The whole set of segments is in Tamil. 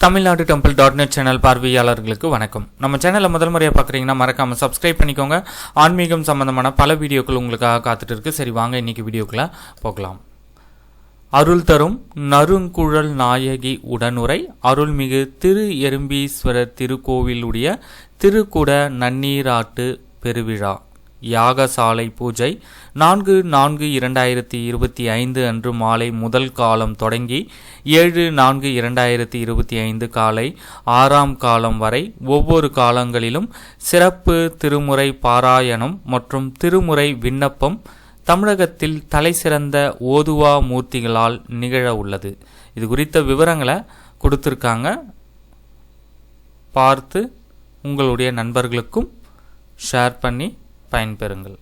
தமிழ்நாடு டெம்பிள் .net சேனல் பார்வையாளர்களுக்கு வணக்கம். நம்ம சேனலை முதல் முறையாக பார்க்குறீங்கன்னா மறக்காமல் சப்ஸ்கிரைப் பண்ணிக்கோங்க. ஆன்மீகம் சம்பந்தமான பல வீடியோக்கள் உங்களுக்காக காத்துட்டு இருக்கு. சரி வாங்க இன்னைக்கு வீடியோக்குள்ள போகலாம். அருள் தரும் நறுங்குழல் நாயகி உடனுரை அருள்மிகு திரு எறும்பீஸ்வரர் திருக்கோவிலுடைய திருக்குட நன்னீராட்டு பெருவிழா யாகசாலை பூஜை 4/4/2025 அன்று மாலை முதல் காலம் தொடங்கி 7/4/2025 காலை 6ஆம் காலம் வரை ஒவ்வொரு காலங்களிலும் சிறப்பு திருமுறை பாராயணம் மற்றும் திருமுறை விண்ணப்பம் தமிழகத்தில் தலைசிறந்த ஓதுவா மூர்த்திகளால் நிகழ உள்ளது. இது குறித்த விவரங்களை கொடுத்துருக்காங்க. பார்த்து உங்களுடைய நண்பர்களுக்கும் ஷேர் பண்ணி பயன்பெறுங்கள்.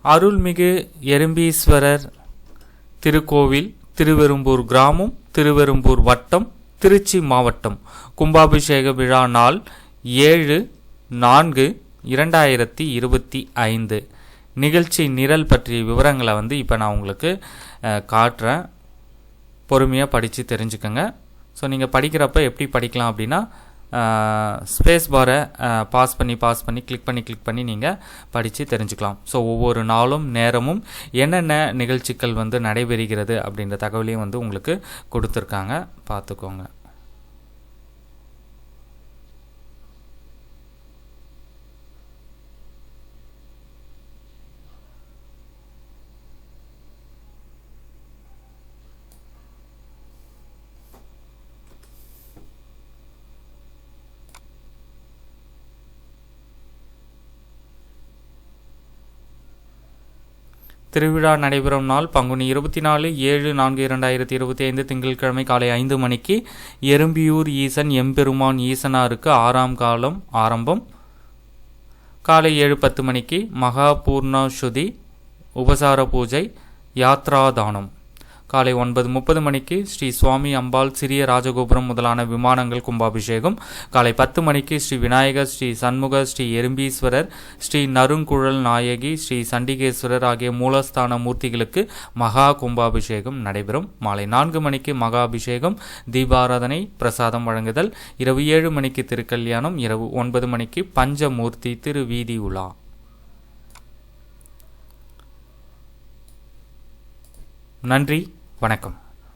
அருள்மிகு எறும்பீஸ்வரர் திருக்கோவில் திருவெரும்பூர் கிராமம், திருவெரும்பூர் வட்டம், திருச்சி மாவட்டம். கும்பாபிஷேக விழா நாள் 7/4/2025. நிகழ்ச்சி நிரல் பற்றிய விவரங்களை இப்போ நான் உங்களுக்கு காட்டுறேன். பொறுமையாக படித்து தெரிஞ்சுக்கோங்க. ஸோ நீங்கள் படிக்கிறப்ப எப்படி படிக்கலாம் அப்படின்னா ஸ்பேஸ் பாரை பாஸ் பண்ணி கிளிக் பண்ணி நீங்கள் படித்து தெரிஞ்சுக்கலாம். ஸோ ஒவ்வொரு நாளும் நேரமும் என்னென்ன நிகழ்ச்சிகள் நடைபெறுகிறது அப்படின்ற தகவலையும் உங்களுக்கு கொடுத்துருக்காங்க, பார்த்துக்கோங்க. திருவிழா நடைபெறும் நாள் பங்குனி 24/7/4/2025 திங்கட்கிழமை காலை 5 மணிக்கு எறும்பியூர் ஈசன் எம்பெருமான் ஈசனாருக்கு 6ஆம் காலம் ஆரம்பம். காலை 7:10 மணிக்கு மகா பூர்ணாசுதி உபசார பூஜை யாத்ராதானம். காலை 9:30 மணிக்கு ஸ்ரீ சுவாமி அம்பாள் சிறிய ராஜகோபுரம் முதலான விமானங்கள் கும்பாபிஷேகம். காலை 10 மணிக்கு ஸ்ரீ விநாயகர், ஸ்ரீ சண்முக, ஸ்ரீ எறும்பீஸ்வரர், ஸ்ரீ நறுங்குழல் நாயகி, ஸ்ரீ சண்டிகேஸ்வரர் ஆகிய மூலஸ்தான மூர்த்திகளுக்கு மகா கும்பாபிஷேகம் நடைபெறும். மாலை 4 மணிக்கு மகா அபிஷேகம், தீபாராதனை, பிரசாதம் வழங்குதல். இரவு 7 மணிக்கு திருக்கல்யாணம். இரவு 9 மணிக்கு பஞ்சமூர்த்தி திருவீதி உலா. நன்றி, வணக்கம்.